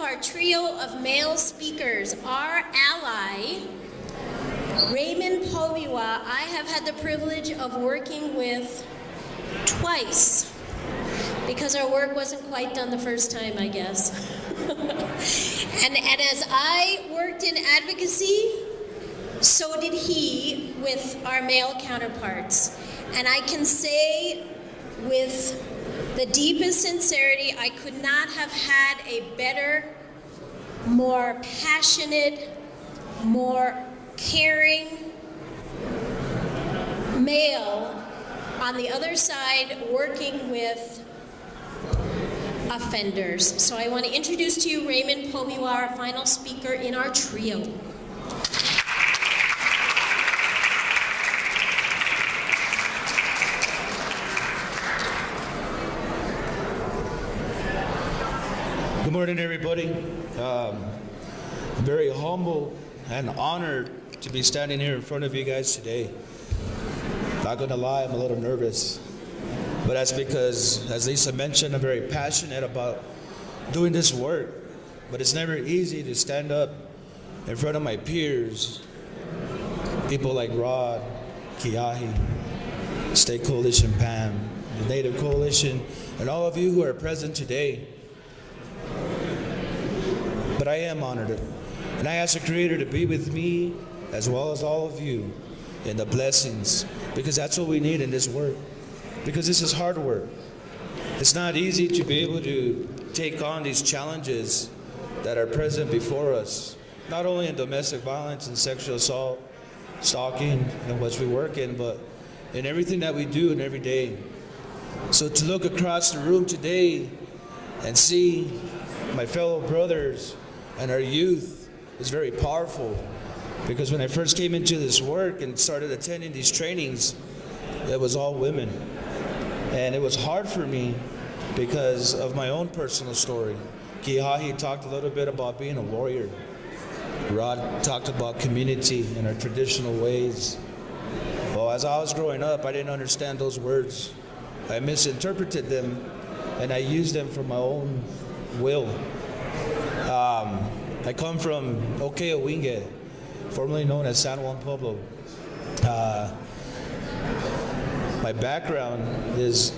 of our trio of male speakers, our ally, Raymond Povijua, I have had the privilege of working with twice, because our work wasn't quite done the first time, I guess. and as I worked in advocacy, so did he with our male counterparts. And I can say with the deepest sincerity, I could not have had a better, more passionate, more caring male on the other side working with offenders. So I want to introduce to you Raymond Povijua, our final speaker in our trio. Good morning, everybody. I'm very humble and honored to be standing here in front of you guys today. Not gonna lie, I'm a little nervous, but that's because, as Lisa mentioned, I'm very passionate about doing this work, but it's never easy to stand up in front of my peers, people like Rod, Kiahi, State Coalition Pam, the Native Coalition, and all of you who are present today. But I am honored, and I ask the Creator to be with me as well as all of you in the blessings, because that's what we need in this work, because this is hard work. It's not easy to be able to take on these challenges that are present before us, not only in domestic violence and sexual assault, stalking, and what we work in, but in everything that we do and every day. So to look across the room today and see my fellow brothers and our youth is very powerful, because when I first came into this work and started attending these trainings, it was all women. And it was hard for me because of my own personal story. Kiahi talked a little bit about being a warrior. Rod talked about community and our traditional ways. Well, as I was growing up, I didn't understand those words. I misinterpreted them, and I used them for my own will. I come from Okeo-Winge, formerly known as San Juan Pueblo. My background is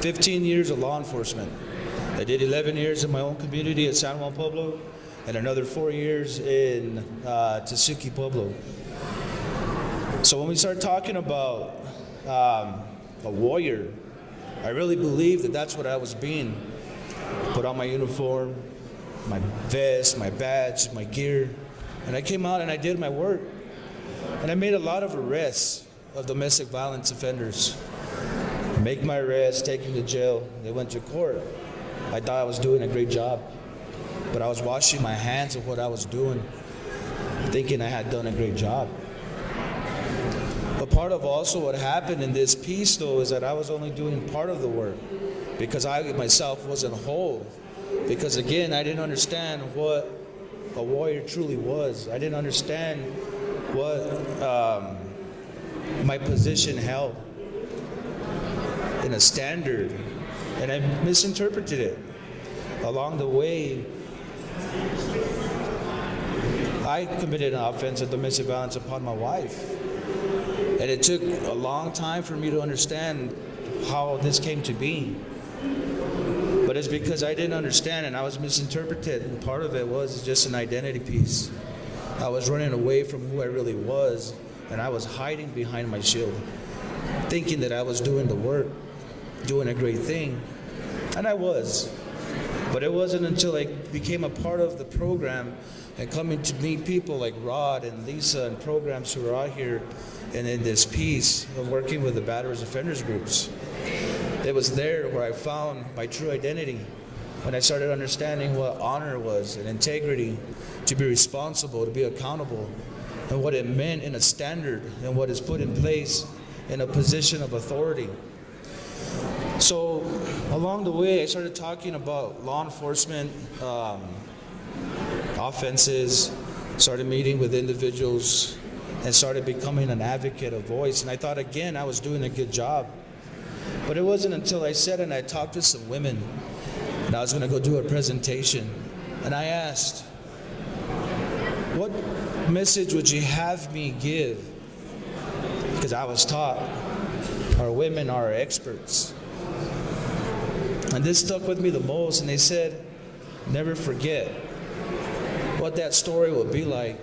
15 years of law enforcement. I did 11 years in my own community at San Juan Pueblo, and another 4 years in Tesuque Pueblo. So when we start talking about a warrior, I really believe that that's what I was being. Put on my uniform, my vest, my badge, my gear, and I came out and I did my work. And I made a lot of arrests of domestic violence offenders. Make my arrest, take them to jail. They went to court. I thought I was doing a great job, but I was washing my hands of what I was doing, thinking I had done a great job. But part of also what happened in this piece, though, is that I was only doing part of the work, because I myself wasn't whole. Because again, I didn't understand what a warrior truly was. I didn't understand what my position held in a standard, and I misinterpreted it. Along the way, I committed an offense of domestic violence upon my wife, and it took a long time for me to understand how this came to be. But it's because I didn't understand, and I was misinterpreted, and part of it was just an identity piece. I was running away from who I really was, and I was hiding behind my shield, thinking that I was doing the work, doing a great thing, and I was. But it wasn't until I became a part of the program and coming to meet people like Rod and Lisa and programs who are out here and in this piece of working with the batterers offenders groups. It was there where I found my true identity, when I started understanding what honor was and integrity, to be responsible, to be accountable, and what it meant in a standard and what is put in place in a position of authority. So along the way, I started talking about law enforcement offenses, started meeting with individuals, and started becoming an advocate, a voice. And I thought, again, I was doing a good job. But it wasn't until I sat and I talked to some women, and I was going to go do a presentation. And I asked, what message would you have me give? Because I was taught our women are experts. And this stuck with me the most. And they said, never forget what that story would be like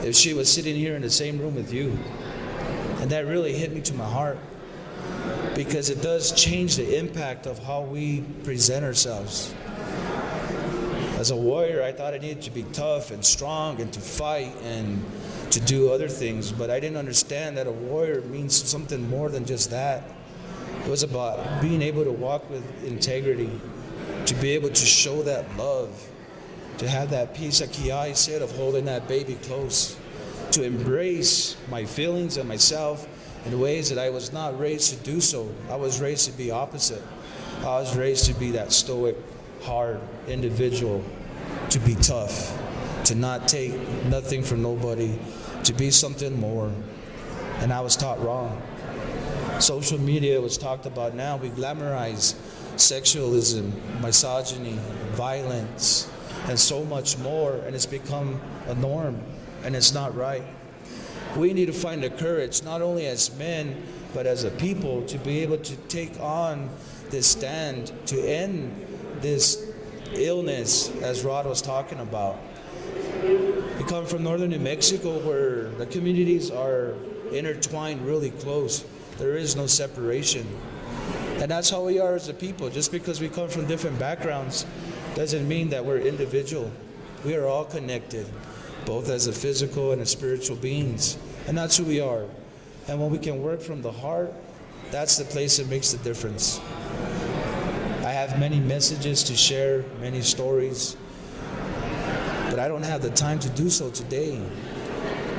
if she was sitting here in the same room with you. And that really hit me to my heart, because it does change the impact of how we present ourselves. As a warrior, I thought I needed to be tough and strong and to fight and to do other things, but I didn't understand that a warrior means something more than just that. It was about being able to walk with integrity, to be able to show that love, to have that peace, like Kiai said, of holding that baby close, to embrace my feelings and myself in ways that I was not raised to do so. I was raised to be opposite. I was raised to be that stoic, hard individual, to be tough, to not take nothing from nobody, to be something more. And I was taught wrong. Social media was talked about now. We glamorize sexualism, misogyny, violence, and so much more, and it's become a norm, and it's not right. We need to find the courage, not only as men, but as a people, to be able to take on this stand, to end this illness, as Rod was talking about. We come from northern New Mexico, where the communities are intertwined really close. There is no separation. And that's how we are as a people. Just because we come from different backgrounds doesn't mean that we're individual. We are all connected, both as a physical and a spiritual beings. And that's who we are. And when we can work from the heart, that's the place that makes the difference. I have many messages to share, many stories, but I don't have the time to do so today.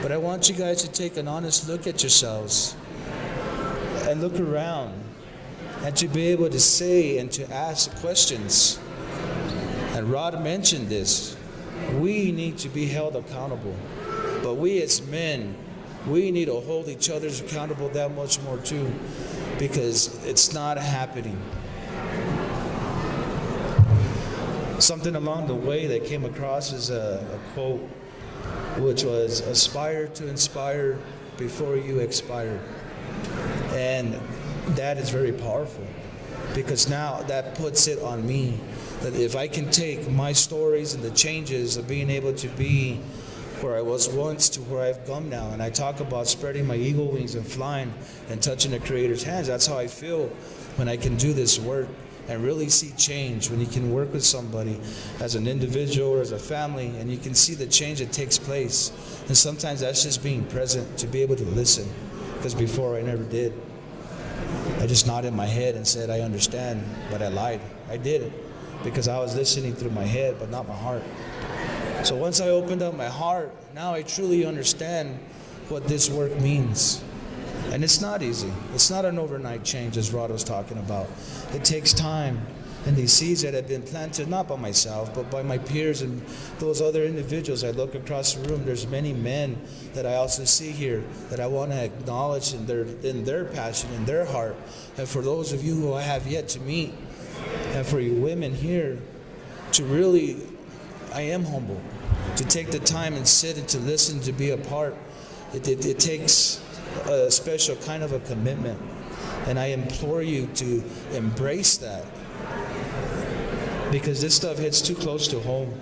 But I want you guys to take an honest look at yourselves and look around, and to be able to say and to ask questions. And Rod mentioned this. We need to be held accountable. But we as men, we need to hold each other accountable that much more too, because it's not happening. Something along the way that came across is a quote, which was, aspire to inspire before you expire. And that is very powerful, because now that puts it on me, that if I can take my stories and the changes of being able to be where I was once to where I've come now, and I talk about spreading my eagle wings and flying and touching the Creator's hands, that's how I feel when I can do this work and really see change, when you can work with somebody as an individual or as a family, and you can see the change that takes place. And sometimes that's just being present, to be able to listen, because before I never did. I just nodded my head and said, I understand, but I lied. I did it because I was listening through my head, but not my heart. So once I opened up my heart, now I truly understand what this work means. And it's not easy. It's not an overnight change, as Rod was talking about. It takes time. And these seeds that have been planted, not by myself, but by my peers and those other individuals. I look across the room, there's many men that I also see here that I want to acknowledge in their passion, in their heart. And for those of you who I have yet to meet, and for you women here, to really, I am humble, to take the time and sit and to listen, to be a part. It takes a special kind of a commitment. And I implore you to embrace that, because this stuff hits too close to home.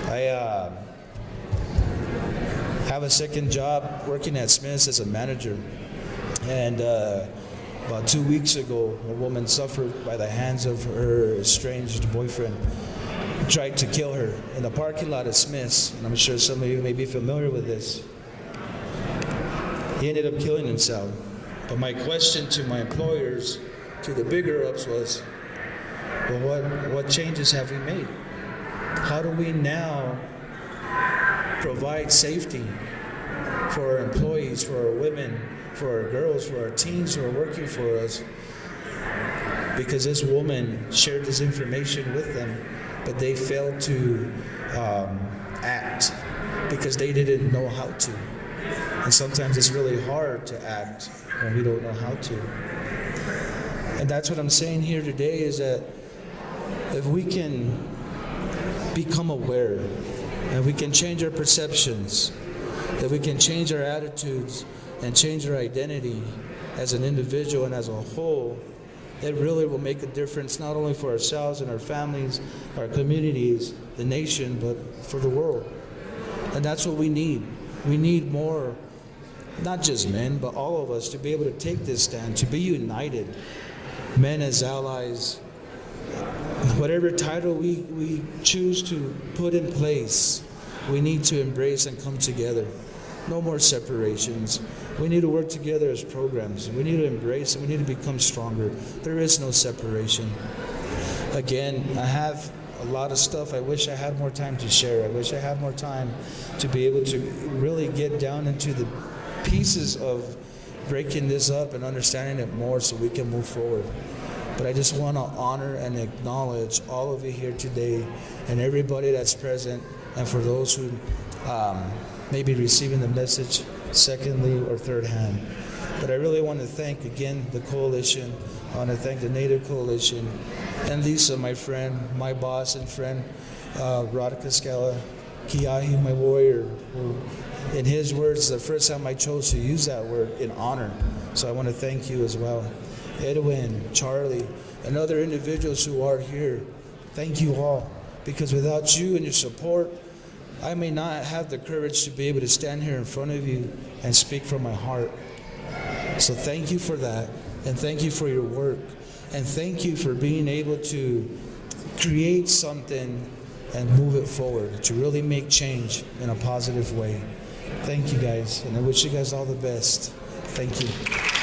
I have a second job working at Smith's as a manager. And about 2 weeks ago, a woman suffered by the hands of her estranged boyfriend. He tried to kill her in the parking lot at Smith's. And I'm sure some of you may be familiar with this. He ended up killing himself. But my question to my employers, to the bigger ups, was, well, what changes have we made? How do we now provide safety for our employees, for our women, for our girls, for our teens who are working for us? Because this woman shared this information with them, but they failed to act because they didn't know how to. And sometimes it's really hard to act when we don't know how to. And that's what I'm saying here today, is that if we can become aware, and we can change our perceptions, if we can change our attitudes and change our identity as an individual and as a whole, it really will make a difference not only for ourselves and our families, our communities, the nation, but for the world. And that's what we need. We need more, not just men, but all of us to be able to take this stand, to be united. Men as allies, whatever title we choose to put in place, we need to embrace and come together. No more separations. We need to work together as programs. We need to embrace and we need to become stronger. There is no separation. Again, I have a lot of stuff. I wish I had more time to share. I wish I had more time to be able to really get down into the pieces of breaking this up and understanding it more so we can move forward. But I just want to honor and acknowledge all of you here today and everybody that's present, and for those who may be receiving the message secondly or third hand. But I really want to thank again the coalition. I want to thank the Native Coalition and Lisa, my friend, my boss and friend, Radhika Scala, Kiahi, my warrior, who in his words, the first time I chose to use that word in honor. So I want to thank you as well. Edwin, Charlie, and other individuals who are here, thank you all. Because without you and your support, I may not have the courage to be able to stand here in front of you and speak from my heart. So thank you for that, and thank you for your work, and thank you for being able to create something and move it forward, to really make change in a positive way. Thank you guys, and I wish you guys all the best. Thank you.